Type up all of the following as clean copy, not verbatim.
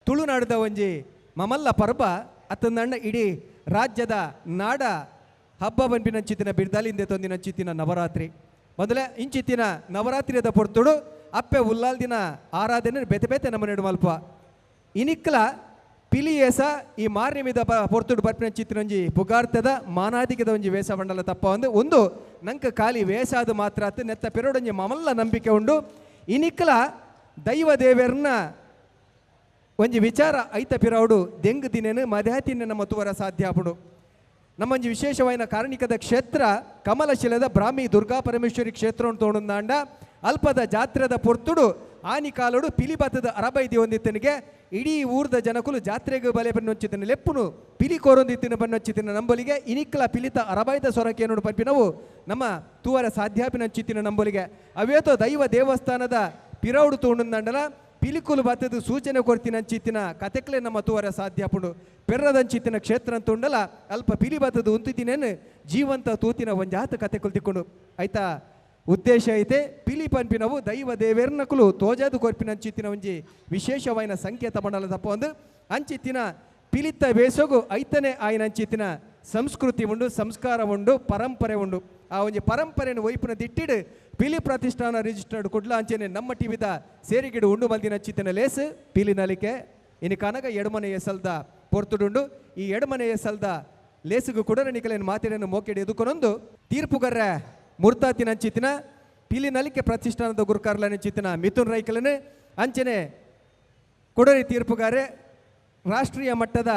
ತುಳುನಾಡದ ಒಂಜಿ ಮಮಲ್ಲ ಪರ್ಬ ಅತ್ತಂದಂಡ ಇಡೀ ರಾಜ್ಯದ ನಾಡ ಹಬ್ಬ ಬಂಪಿನಂಚಿತ್ತಿನ ಬಿಡ್ದಾಲಿಂದೆ ತೊಂದಿನಂಚಿತ್ತಿನ ನವರಾತ್ರಿ ಮೊದಲೇ ಇಂಚಿತ್ತಿನ ನವರಾತ್ರಿಯದ ಪೊರ್ತುಡು ಅಪ್ಪೆ ಉಲ್ಲಾಲ್ ದಿನ ಆರಾಧನೆ ಬೇತೆ ಬೇತೆ ನಮ್ಮ ನೆಡು ಮಲ್ಪ ಇನಿಕ್ಲ ಪಿಲಿಯೇಸ ಈ ಮಾರ್ಯಮಿದ ಪೊರ್ತುಡು ಬರ್ಪಿನಂಚಿತ್ತಿನೊಂಜಿ ಪುಗಾರ್ತದ ಮಾನಾದಿಗದ ಒಂಜಿ ವೇಷ ಬಂಡಲ ತಪ್ಪ ಒಂದು ನಂಗೆ ಖಾಲಿ ವೇಷ ಅದು ಮಾತ್ರ ಅತ್ತು ನೆತ್ತ ಪೆರೋಡೊಂಜಿ ಮಮಲ್ಲ ನಂಬಿಕೆ ಉಂಡು ಇನಿಕ್ಲ ದೈವ ದೇವರನ್ನ ಒಂಜಿ ವಿಚಾರ ಐತ ಪಿರೌಡು ದೆಂಗ್ ದಿನೇನು ಮಧ್ಯಾತಿನ ನಮ್ಮ ತುವರ ಸಾಧ್ಯ ಆಪುಡು ನಮ್ಮೊಂಜಿ ವಿಶೇಷವಾದ ಕಾರಣಿಕದ ಕ್ಷೇತ್ರ ಕಮಲಶಿಲದ ಬ್ರಾಹ್ಮಿ ದುರ್ಗಾ ಪರಮೇಶ್ವರಿ ಕ್ಷೇತ್ರ ತೋಣುಂದಾಂಡ ಅಲ್ಪದ ಜಾತ್ರೆದ ಪೊರ್ತುಡು ಆನಿ ಕಾಲುಡು ಪಿಲಿಬತ್ತದ ಅರಬೈದಿ ಹೊಂದಿತ್ತನಿಗೆ ಇಡೀ ಊರ್ದ ಜನಕುಲು ಜಾತ್ರೆಗೆ ಬಲೆ ಬನ್ನೊಚ್ಚಿತನ ಲೆಪ್ಪುನು ಪಿಲಿ ಕೋರೊಂದಿತ್ತಿನ ಬನ್ನೊಚ್ಚಿತಿನ ನಂಬಲಿಗೆ ಇನಿಕ್ಲ ಪಿಲಿತ ಅರಬೈದ ಸೊರಕೆ ನೋಡು ಪಂಪಿನವು ನಮ್ಮ ತೂವರ ಸಾಧ್ಯಾಪಿನಂಚಿತ್ತಿನ ನಂಬಲಿಗೆ ಅವೇತೋ ದೈವ ದೇವಸ್ಥಾನದ ಪಿರೌಡು ತೋಣುಂದಾಂಡಲ ಪಿಲಿಕುಲು ಬತ್ತದ ಸೂಚನೆ ಕೊಡ್ತಿನಂಚಿತ್ತಿನ ಕತೆಕ್ಲೆ ನಮ್ಮ ತೂವರ ಸಾಧ್ಯಪುಡು ಪೆರ್ರದಂಚಿತ್ತಿನ ಕ್ಷೇತ್ರ ಅಂತ ಉಂಡಲ ಅಲ್ಪ ಪಿಲಿ ಬತ್ತದ ಉಂತಿತಿನೇನು ಜೀವಂತ ತೂತಿನ ಒಂಜಾತ ಕತೆಕುಲು ತಿಕ್ಕೊಂಡು ಆಯ್ತಾ ಉದ್ದೇಶ ಐತೆ ಪಿಲಿ ಪಂಪಿನವು ದೈವ ದೇವೇರ್ನಕುಲು ತೋಜಾದು ಕೊರ್ಪಿನಂಚಿತ್ತಿನ ಒಂಜಿ ವಿಶೇಷವಾದ ಸಂಕೇತ ಮಂಡಲ ತಪ್ಪ ಒಂದು ಅಂಚಿತ್ತಿನ ಪಿಲಿತ್ತ ಬೇಸೋಗು ಐತನೇ ಆಯ್ನಂಚಿತ್ತಿನ ಸಂಸ್ಕೃತಿ ಉಂಡು ಸಂಸ್ಕಾರ ಉಂಡು ಪರಂಪರೆ ಉಂಡು ಆ ಒಂಜಿ ಪರಂಪರೆಯನ್ನು ಒಯ್ಪುನ ದಿಟ್ಟಿಡು ಪಿಲಿ ಪ್ರತಿಷ್ಠಾನ ರಿಜಿಸ್ಟರ್ಡ್ ಕುಡ್ಲ ಅಂಚೆನೆ ನಮ್ಮ ಟಿವಿದ ಸೇರಿಗಿಡು ಉಂಡು ಮಲ್ದಿನ ಚಿತ್ತಿನ ಲೇಸು ಪಿಲಿ ನಲಿಕೆ ಇನ್ನು ಕನಗ ಎಡಮನೆ ಎಸಲ್ದ ಪೊರ್ತುಡುಂಡು ಈ ಎಡಮನೆ ಎಸಲ್ದ ಲೇಸುಗು ಕುಡರಣಿಕಲೇನು ಮಾತಿನ ಮೋಕೆಡಿ ಎದುಕೊನೊಂದು ತೀರ್ಪುಗರ್ರ ಮುರ್ತಾತಿನ ಅಂಚಿತ್ತಿನ ಪಿಲಿ ನಲಿಕೆ ಪ್ರತಿಷ್ಠಾನದ ಗುರುಕಾರ್ಲನ ಚಿತ್ತಿನ ಮಿಥುನ್ ರೈಕಲನು ಅಂಚನೆ ಕುಡರಿ ತೀರ್ಪುಗಾರೆ ರಾಷ್ಟ್ರೀಯ ಮಟ್ಟದ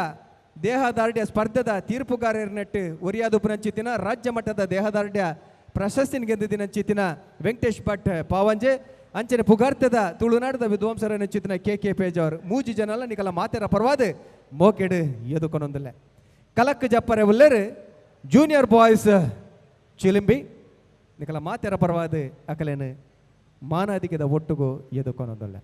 ದೇಹದಾರ್ಢ್ಯ ಸ್ಪರ್ಧೆದ ತೀರ್ಪುಗಾರನೆಟ್ಟು ಒರಿಯಾದುಪುನಂಚಿತ್ತಿನ ರಾಜ್ಯ ಮಟ್ಟದ ದೇಹದಾರ್ಢ್ಯ ಪ್ರಶಸ್ತಿನ ಗೆದ್ದಿನಂಚಿತ್ತಿನ ವೆಂಕಟೇಶ್ ಭಟ್ ಪಾವಂಜೆ ಅಂಚನೆ ಪುಗಾರ್ತದ ತುಳುನಾಡದ ವಿದ್ವಾಂಸರ ಚಿತ್ತಿನ ಕೆ ಪೇಜ್ ಅವರು ಮೂಜಿ ಜನಲ್ಲ ನಿಕಲ ಮಾತೆರ ಪರ್ವಾದ ಮೋಕೆಡು ಎದುಕೊನೊಂದಿಲ್ಲ ಕಲಕ್ ಜಪ್ಪರೆ ಉಲ್ಲರು ಜೂನಿಯರ್ ಬಾಯ್ಸ್ ಚಿಲಿಂಬಿ ನಿಕಲ ಮಾತೆರ ಪರ್ವಾದ ಅಕಲೇನು ಮಾನಾದಿಗದ ಒಟ್ಟುಗೂ ಎದುಕೊನೊಂದಿಲ್ಲ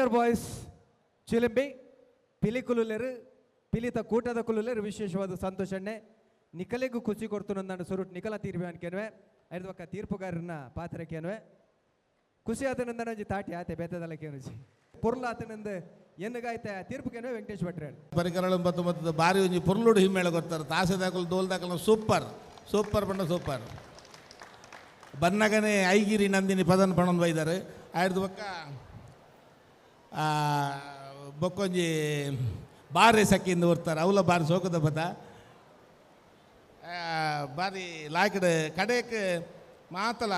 ಜೂನಿಯರ್ ಬಾಯ್ಸ್ ಚಿಲಿಂಬಿ ಪಿಲಿ ಕುಲುಲೆರು ಪಿಲಿತ ಕೂಟದ ಕುಲುಲೆರು ವಿಶೇಷವಾದ ಸಂತೋಷಣ್ಣೆ ನಿಕಲೆಗೂ ಖುಷಿ ಕೊಡ್ತು ನನ್ನ ಸುರುಟ್ ನಿಕಲ ತೀರ್ಮಾನಕ್ಕೇನುವೆ ಐದು ಒಕ್ಕ ತೀರ್ಪುಗಾರನ ಪಾತ್ರಕ್ಕೇನುವೆ ಖುಷಿ ಆತನಿಂದ ನಂಜಿ ತಾಟಿ ಆತೆ ಬೇತದಲ್ಲಕ್ಕೇನು ಪೊರ್ಲ ಆತನಿಂದ ಎನ್ನಗಾಯ್ತ ತೀರ್ಪುಕೇನುವೆ ವೆಂಕಟೇಶ್ ಭಟ್ರೆ ಪರಿಕರಗಳು ಮತ್ತು ಬಾರಿ ಒಂಜಿ ಪೊರ್ಲುಡು ಹಿಮ್ಮೇಳ ಗೊತ್ತಾರೆ ತಾಸೆ ದಾಖಲು ದೋಲ್ ದಾಖಲು ಸೂಪರ್ ಸೂಪರ್ ಪಂಡ ಸೂಪರ್ ಬನ್ನಗನೆ ಐಗಿರಿ ನಂದಿನಿ ಪದನ್ ಪಣನ್ ಬೈದಾರೆ ಆಯ್ದು ಬೊಕ್ಕ ಬೊಕ್ಕೊಂಜಿ ಬಾರಿ ಸಕ್ಕಿಂದ ಬರ್ತಾರೆ ಅವಲ ಬಾರಿ ಸೋಕದ ಬತ್ತ ಬಾರಿ ಲಾಕಿಡ್ ಕಡೆಕ್ ಮಾತಲ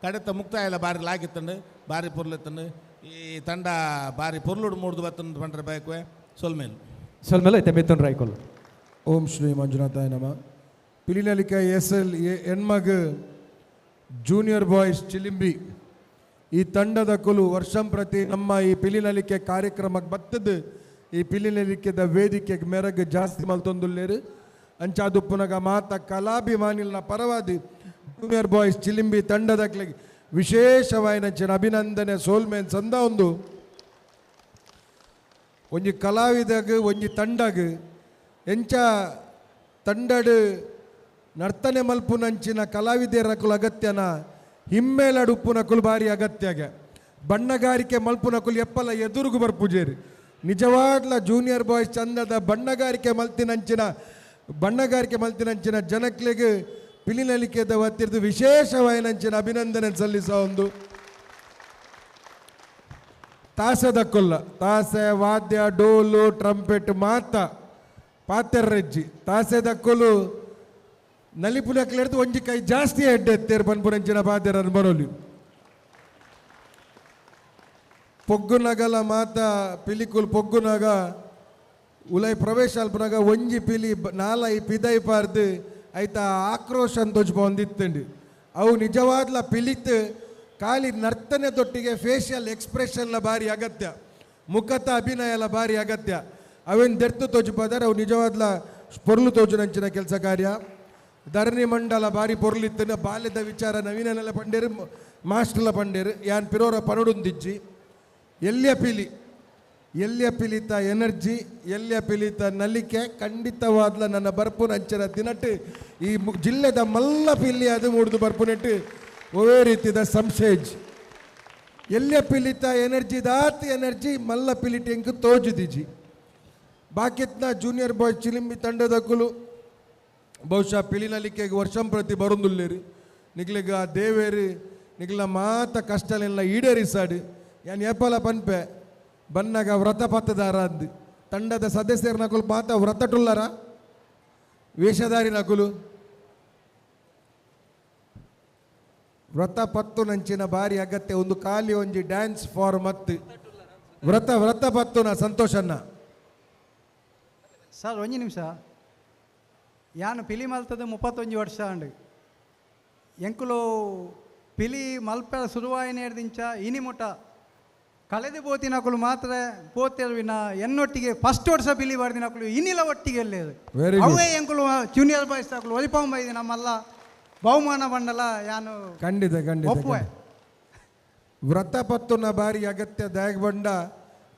ಕಡೆತ ಮುಕ್ತಾಯ ಎಲ್ಲ ಬಾರಿ ಲಾಕಿತ್ತಂಡು ಬಾರಿ ಪೊರ್ಲೆತ್ತಂಡು ಈ ತಂಡ ಬಾರಿ ಪೊರ್ಲುಡು ಮೂಡ್ದು ಬತ್ತಂದು ಪಂಡ್ರೆ ಬಯಕುವೆ ಸೊಲ್ಮೇಲು ಐತೆ ಮೆತ್ತನ್ ರಾಯ್ಕೊಲ್ ಓಂ ಶ್ರೀ ಮಂಜುನಾಥಾಯ ನಮ ಪಿಲಿನಲಿಕ SL ಹೆಣ್ಮಗ್ ಜೂನಿಯರ್ ಬಾಯ್ಸ್ ಚಿಲಿಂಬಿ ಈ ತಂಡದ ಕುಲು ವರ್ಷಂ ಪ್ರತಿ ನಮ್ಮ ಈ ಪಿಲಿನಲಿಕೆ ಕಾರ್ಯಕ್ರಮಕ್ಕೆ ಬತ್ತದು ಈ ಪಿಲಿನಲಿಕೆದ ವೇದಿಕೆಗೆ ಮೆರಗು ಜಾಸ್ತಿ ಮಲ್ತೊಂದುಲ್ಲೇರು ಅಂಚಾದು ಪುನಗ ಮಾತ ಕಲಾಭಿಮಾನಿಲ್ನ ಪರವಾದಿ ಜೂನಿಯರ್ ಬಾಯ್ಸ್ ಚಿಲಿಂಬಿ ತಂಡದ ವಿಶೇಷವಾಯಿನ ಅಭಿನಂದನೆ ಸೋಲ್ಮೇನ್ ಸಂದ ಒಂಜಿ ಕಲಾವಿದಾಗ ಒಂಜಿ ತಂಡಗ ಎಂಚ ತಂಡಡು ನರ್ತನೆ ಮಲ್ಪುನಂಚಿನ ಕಲಾವಿದರಕುಲು ಅಗತ್ಯನ ಹಿಮ್ಮೇಲಡುಪ್ಪುನಕುಲು ಬಾರಿ ಅಗತ್ಯಗೆ ಬಣ್ಣಗಾರಿಕೆ ಮಲ್ಪುನಕುಲು ಎಪ್ಪಲ ಎದುರುಗು ಬರ್ಪುಜೇರಿ ನಿಜವಾಗ್ಲ ಜೂನಿಯರ್ ಬಾಯ್ಸ್ ಚಂದದ ಬಣ್ಣಗಾರಿಕೆ ಮಲ್ತಿನಂಚಿನ ಜನಕ್ಲಿಗೆ ಪಿಲಿನಲಿಕೆದ ಒತ್ತಿರ್ದು ವಿಶೇಷವಾಯಿನಂಚಿನ ಅಭಿನಂದನೆ ಸಲ್ಲಿಸೋ ಒಂದು ತಾಸದ ಕೊಲ್ಲ ತಾಸೆ ವಾದ್ಯ ಡೋಲು ಟ್ರಂಪೆಟ್ ಮಾತ ಪಾತೆರ್ರೆಜ್ಜಿ ತಾಸೆದ ಕೊಲು ನಲಿಪುನಕ್ಲೆಡ್ದು ಒಂಜಿ ಕೈ ಜಾಸ್ತಿ ಎಡ್ಡೆತ್ತೇರು ಪನ್ಪುನಂಚಿನ ಪಾತೆರನ್ನು ಬರೋಲಿ ಪೊಗ್ಗುನಗಲ ಮಾತ ಪಿಲಿಕುಲ್ ಪೊಗ್ಗುನಗ ಉಲೈ ಪ್ರವೇಶ ಅಲ್ಪನಾಗ ಒಂಜಿ ಪಿಲಿ ನಾಲೈ ಪಿದೈ ಪಾರ್ದು ಐತ ಆಕ್ರೋಶ ತೋಜ್ಬಂದಿತ್ತಂಡು ಅವು ನಿಜವಾದ್ಲ ಪಿಲಿತ್ ಖಾಲಿ ನರ್ತನೆ ತೊಟ್ಟಿಗೆ ಫೇಶಿಯಲ್ ಎಕ್ಸ್ಪ್ರೆಷನ್ಲ ಭಾರಿ ಅಗತ್ಯ ಮುಖತ ಅಭಿನಯಲ ಭಾರಿ ಅಗತ್ಯ ಅವೇನು ದೆರ್ತು ತೋಜ್ಬೋದಾರೆ ಅವು ನಿಜವಾದ್ಲ ಪೊರ್ಲು ತೋಜುನಂಚಿನ ಕೆಲಸ ಕಾರ್ಯ ಧರಣಿ ಮಂಡಲ ಬಾರಿ ಪೊರ್ಲಿತ್ತನ ಬಾಲ್ಯದ ವಿಚಾರ ನವೀನನೆಲ್ಲ ಪಂಡೇರು ಮಾಸ್ಟರ್ಲ ಪಂಡೇರು ಯಾನ್ ಪಿರೋರ ಪನಡುಂದಿಜ್ಜಿ ಎಲ್ಯ ಪಿಲಿತ ಎನರ್ಜಿ ಎಲ್ಯ ಪಿಲಿತ ನಲಿಕೆ ಖಂಡಿತವಾದ್ಲ ನನ್ನ ಬರ್ಪುನಂಚಿನ ದಿನಟ್ಟು ಈ ಜಿಲ್ಲೆದ ಮಲ್ಲ ಪಿಲ್ಲಿ ಅದು ಮೂಡ್ದು ಬರ್ಪುನೆಟ್ಟು ಒವೇ ರೀತಿದ ಸಂಶೇಜ್ ಎಲ್ಯ ಪಿಲಿತ ಎನರ್ಜಿ ದಾತ್ ಎನರ್ಜಿ ಮಲ್ಲ ಪಿಲಿಟಿ ಎಂಕ್ ತೋಜುದಿಜಿ ಬಾಕಿತ್ನ ಜೂನಿಯರ್ ಬಾಯ್ಸ್ ಚಿಲಿಂಬಿ ತಂಡದ ಕುಲು ಬಹುಶಃ ಪಿಲಿನಲಿಕೆಗೆ ವರ್ಷಂ ಪ್ರತಿ ಬರುಂದುಲ್ಲೇರಿ ನಿಗ್ಲಿಗ ದೇವೇರಿ ನಿಗ್ಲ ಮಾತ ಕಷ್ಟಲೆಲ್ಲ ಈಡೇರಿಸಾಡು ಯಾನ್ ಏಪಲ ಪನ್ಪೆ ಬನ್ನಗ ವ್ರತ ಪತ್ತದಾರ ಅಂದು ತಂಡದ ಸದಸ್ಯರ ನಕುಲು ಮಾತ ವ್ರತ ಟುಲ್ಲರ ವೇಷಧಾರಿ ನಕುಲು ವ್ರತ ಪತ್ತು ನಂಚಿನ ಬಾರಿ ಅಗತ್ಯ ಒಂದು ಖಾಲಿ ಒಂಜಿ ಡ್ಯಾನ್ಸ್ ಫಾರ್ ಮತ್ತು ವ್ರತ ಪತ್ತುನ ಸಂತೋಷನ್ನ ಸರ್ ಒಂಜಿ ನಿಮಿಷ ಯಾನು ಪಿಲಿ ಮಲ್ತದ 31 ವರ್ಷ ಅಂಡು ಎಂಕುಲು ಪಿಲಿ ಮಲ್ಪ ಶುರುವಾಯಿನ ಹಿಡ್ದಿಂಚ ಇನಿ ಮುಟ ಕಳೆದು ಪೋತಿನಕುಲು ಮಾತ್ರ ಪೋತಿರ್ವಿನ ಎನ್ನೊಟ್ಟಿಗೆ ಫಸ್ಟ್ ವರ್ಷ ಪಿಲಿ ಬಾರ್ದಿನಕುಲು ಇನ್ನಿಲ ಒಟ್ಟಿಗೆ ಎಲ್ಲೇದು ಅವೇ ಎಂಕುಲು ಜೂನಿಯರ್ ಬಾಯ್ಸ್ ಹಾಕಲು ಒಲಿಪಾಂಬ ಇದೆ ನಮ್ಮಲ್ಲ ಬಹುಮಾನ ಬಂಡಲ ಯಾನು ಖಂಡಿತ ಒಪ್ಪುವೆ ವ್ರತ ಪತ್ತುನ ಬಾರಿ ಅಗತ್ಯ ದಾಯಕ ಬಂಡ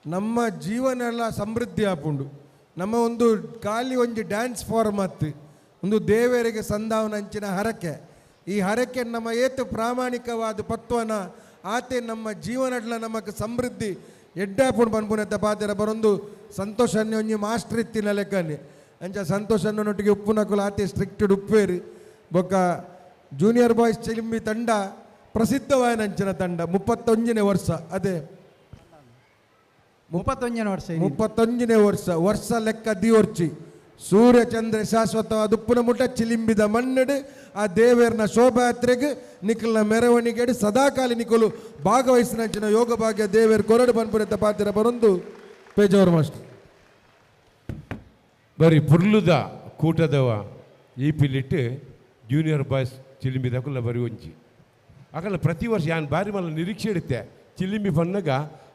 ನಮ್ಮ ಜೀವನ ಎಲ್ಲ ಸಮೃದ್ಧಿ ಆಪುಂಡು ನಮ್ಮ ಒಂದು ಖಾಲಿ ಒಂಜಿ ಡ್ಯಾನ್ಸ್ ಫಾರ್ಮ್ ಮತ್ತು ಒಂದು ದೇವರಿಗೆ ಸಂಧಾವನಂಚಿನ ಹರಕೆ ಈ ಹರಕೆ ನಮ್ಮ ಏತು ಪ್ರಾಮಾಣಿಕವಾದ ಪತ್ವನ ಆತೆ ನಮ್ಮ ಜೀವನಡ್ಲ ನಮಗೆ ಸಮೃದ್ಧಿ ಎಡ್ಡಾಪುಂಡು ಪನ್ಪುನೆತ್ತ ಪಾತೆರ ಬರೊಂದು ಸಂತೋಷನ್ನೇ ಒಂಜಿ ಮಾಸ್ಟರ್ ಇತ್ತಿನ ಲೆಕ್ಕನೆ ಅಂಚ ಸಂತೋಷನೊಟ್ಟಿಗೆ ಉಪ್ಪುನಕುಲು ಆತೆ ಸ್ಟ್ರಿಕ್ಟೆಡ್ ಉಪ್ಪೇರಿ ಬೊಕ್ಕ ಜೂನಿಯರ್ ಬಾಯ್ಸ್ ಚಿಲಿಂಬಿ ತಂಡ ಪ್ರಸಿದ್ಧವಾಯನಂಚಿನ ತಂಡ 31ನೇ ವರ್ಷ ಅದೇ 31ನೇ ವರ್ಷ ಲೆಕ್ಕ ದಿವರ್ಚಿ ಸೂರ್ಯ ಚಂದ್ರ ಶಾಶ್ವತವಾದ ಉಪ್ಪುನ ಮುಟ್ಟ ಚಿಲಿಂಬಿದ ಮಣ್ಣಡು ಆ ದೇವೇರ್ನ ಶೋಭಾಯಾತ್ರೆಗೆ ನಿಖಲ್ನ ಮೆರವಣಿಗೆ ಸದಾಕಾಲ ನಿಖಲು ಭಾಗವಹಿಸಿನಂಚಿನ ಯೋಗ ಭಾಗ್ಯ ದೇವೇರ್ ಕೊರಡು ಪನ್ಪುರೆತ್ತ ಪಾತಿರ ಬರೊಂದು ಪೇಜವರ್ ಮಾಸ್ಟರ್ ಬರೀ ಪುರ್ಲುದ ಕೂಟದವ ಈ ಪಿಲಿಟ್ಟು ಜೂನಿಯರ್ ಬಾಯ್ಸ್ ಚಿಲಿಂಬಿ ದಕುಲ್ಲ ಬರಿ ಒಂಜಿ ಅಕಲ ಪ್ರತಿ ವರ್ಷ ಯಾನ್ ಬಾರಿ ಮಲ್ಲ ನಿರೀಕ್ಷೆ ಇಡುತ್ತೆ ಚಿಲಿಂಬಿ ಬನ್ನಗ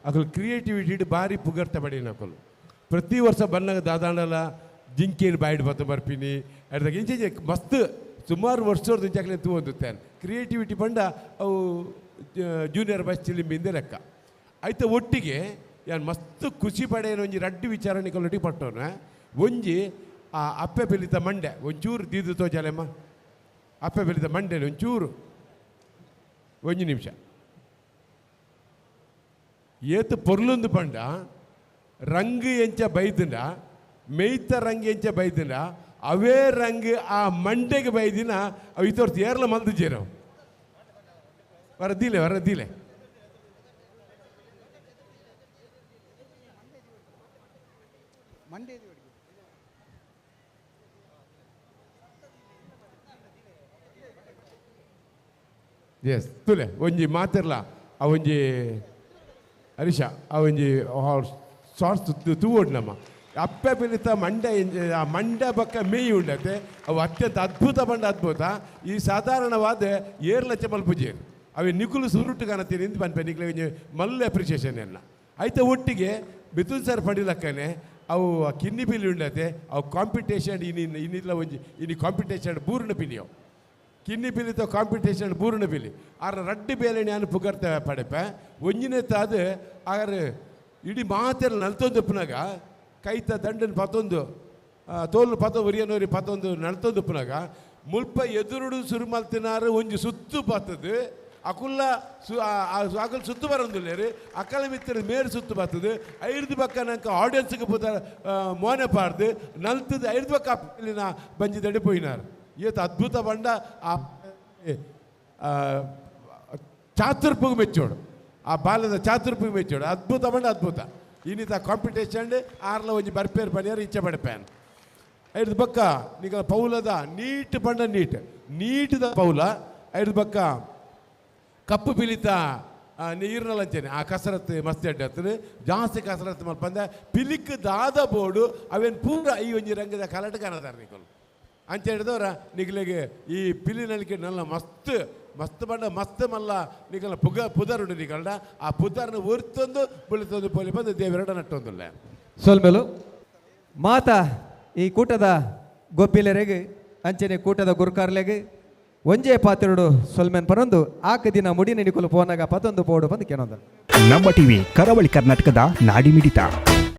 ಅಕಲು ಕ್ರಿಯೇಟಿವಿಟಿ ಬಾರಿ ಪುಗರ್ತ ಬಡಿನಕಲು ಪ್ರತಿ ವರ್ಷ ಬನ್ನಗ ದಾದಾಂಡಲ ಜಿಂಕೇನು ಬಾಯ್ಡ್ ಬತ್ತ ಬರ್ಪಿನಿ ಅಡ್ದಾಗ ಇಂಚೆ ಮಸ್ತ್ ಸುಮಾರು ವರ್ಷದ ಇಂಚಾಕಲೆ ತೂಂದುತ್ತೇನೆ ಕ್ರಿಯೇಟಿವಿಟಿ ಬಂಡ ಅವು ಜೂನಿಯರ್ ಬಾಯ್ಸ್ ಚಿಲಿಂಬಿಂದ ಲೆಕ್ಕ ಆಯ್ತು ಒಟ್ಟಿಗೆ ಯಾನ್ ಮಸ್ತ್ ಖುಷಿ ಪಡೆಯನು ಒಂಜಿ ರಡ್ಡಿ ವಿಚಾರಣಿಕೊಳ್ಳಿ ಪಟ್ಟವನು ಒಂಜಿ ಆ ಅಪ್ಪೆ ಬೆಲಿತ ಮಂಡೆ ಒಂಚೂರು ದೀದು ತೋಜಲೆಮ್ಮ ಅಪ್ಪೆ ಬೆಲಿತ ಮಂಡೆ ಒಂಚೂರು ಒಂಜಿ ನಿಮಿಷ ಏತು ಪೊರ್ಲೊಂದು ಪಂಡ ರಂಗು ಎಂಚ ಬೈದಿನ ಮೇಯ್ತ ರಂಗು ಎಂಚ ಬೈದಿನ ಅವೇ ರಂಗು ಆ ಮಂಡೆಗೆ ಬೈದಿನ ಅವು ತೋರ್ಸಿ ಏರ್ಲ ಮಲ್ದು ಜೇರವು ವರದಿಲೆ ಎಸ್ ತುಲೆ ಒಂಜಿ ಮಾತಿರ್ಲ ಅವೊಂಜಿ ಹರೀಶ ಅವೊಂಜಿ ಸಾರ್ಸ್ ತೂವೋಡು ನಮ್ಮ ಅಪ್ಪೆ ಬೆಲಿತ ಮಂಡೆ ಆ ಮಂಡೆ ಬಕ್ಕ ಮೇಯಿ ಉಂಡತೆ ಅವು ಅತ್ಯಂತ ಅದ್ಭುತ ಬಂಡ ಅದ್ಭುತ ಈ ಸಾಧಾರಣವಾದ ಏರ್ಲಚ್ಚ ಮಲ್ಪುಜೇರು ಅವೇ ನಿಕುಲು ಸುರುಟು ಕಾಣತ್ತೀನಿ ಇಂದು ಪನ್ಪೆ ನಿಕ್ಲೆ ಒಂಜಿ ಮಲ್ಲೆ ಅಪ್ರಿಷಿಯೇಷನ್ ಎಲ್ಲ ಆಯ್ತಾ ಒಟ್ಟಿಗೆ ಬಿತುನ್ ಸರ್ ಪಡಿಲಕ್ಕನೆ ಅವು ಕಿನ್ನಿ ಪಿಲಿ ಉಂಡತೆ ಅವು ಕಾಂಪಿಟೇಷನ್ ಇನ್ನಿಲ್ಲ ಒಂಜಿ ಇನ್ನು ಕಾಂಪಿಟೇಷನ್ ಬೂರ್ಣ ಪಿಲಿಯವು ಕಿನ್ನಿ ಪಿಲಿತ ಕಾಂಪಿಟೇಷನ್ ಬೂರ್ಣ ಪಿಲಿ ಆರ ರಡ್ಡಿ ಬೇಲೆ ನಾನು ಪುಗರ್ತೆ ಪಡೆಪೆ ಒಂಜಿನೇ ತಾದ ಆಗ ಇಡೀ ಮಾತೆಲ್ಲ ನಲ್ತೊಂದುಪ್ಪನಾಗ ಕೈತ ದಂಡನ ಪತ್ತೊಂದು ತೋಲು ಪತ್ತ ಉರಿಯನೋರಿ ಪತ್ತೊಂದು ನಲ್ತೊಂದುಪ್ಪನಾಗ ಮುಲ್ಪ ಎದುರುಡು ಸುರುಮಲ್ತಿನಾರು ಒಂಜಿ ಸುತ್ತು ಬರ್ತದೆ ಅಕುಲ್ಲ ಅಕಲ್ ಸುತ್ತು ಬರೋದಿಲ್ಲ ಅಕಲ ಮಿತ್ರ ಮೇರು ಸುತ್ತು ಬರ್ತದೆ ಐದು ಪಕ್ಕ ನಂಗೆ ಆಡಿಯನ್ಸ್ಗೆ ಪುತ ಮೋನೆ ಪಾಡ್ದು ನಲ್ತದ ಐದು ಪಕ್ಕ ಇಲ್ಲಿನ ಬಂಜಿ ದಡಿ ಪೋಯಿನಾರು ಇವತ್ತು ಅದ್ಭುತ ಬಂಡ ಆ ಚಾತುರ್ಪಗೆ ಮೆಚ್ಚೋಡು ಆ ಬಾಲ್ಯದ ಚಾತುರ್ಪಗೆ ಮೆಚ್ಚೋಡು ಅದ್ಭುತ ಬಂಡ ಅದ್ಭುತ ಇನ್ನಿತ ಕಾಂಪಿಟೇಷನ್ ಆರ್ಲ ಒಂಜಿ ಬರ್ಪೇರು ಪನಿಯಾರು ಇಚ್ಛೆ ಪಡೆಪೇನ್ ಐದು ಪಕ್ಕ ನಿಗ ಪೌಲದ ನೀಟ್ ಬಂಡ ನೀಟ್ದ ಪೌಲ ಐದು ಪಕ್ಕ ಕಪ್ಪು ಪಿಲಿತ ನೀರಿನಲ್ಲಂಚೇನೆ ಆ ಕಸರತ್ತು ಮಸ್ತ್ ಅಡ್ಡತ್ತದು ಜಾಸ್ತಿ ಕಸರತ್ತು ಮಲ್ಪಂದ ಪಿಲಿಕ್ ದಾದ ಬೋರ್ಡು ಅವೇನು ಪೂರ ಈ ಒಂಜಿ ರಂಗದ ಕಲಟ ಕಾಣದಾರ ನಿಕಲು ಅಂಚ ಹಿಡಿದವ್ರ ನಿಗ್ಲಿಗೆ ಈ ಪಿಲಿನಲ್ಲಿಗೆ ನಲ್ಲ ಮಸ್ತ್ ಬಂಡ ಮಸ್ತ್ ಮಲ್ಲ ನಿಗಲ ಪುದರುಡು ನಿಗಲ್ಡ ಆ ಪುದರ್ನ ಒರ್ತೊಂದು ಬುಳಿತೊಂದು ಪೊಲಿ ಬಂದು ದೇವರಡ ನಟ್ಟೊಂದುಲ್ಲ ಸೋಲ್ಮೇಲು ಮಾತ ಈ ಕೂಟದ ಗೊಬ್ಬಿಲೆರೆಗೆ ಅಂಚನೆ ಕೂಟದ ಗುರುಕಾರ್ಲೆಗೆ ಒಂಜೇ ಪಾತ್ರೆಡು ಸೊಲ್ಮೆನ್ ಪರೊಂದು ಆಕ ದಿನ ಮುಡಿನ ನಿಕುಲು ಪೋನಾಗ ಪತ್ತೊಂದು ಪೋಡು ಬಂದು ಕೆನೊಂದು ನಮ್ಮ ಟಿವಿ ಕರಾವಳಿ ಕರ್ನಾಟಕದ ನಾಡಿ ಮಿಡಿತ.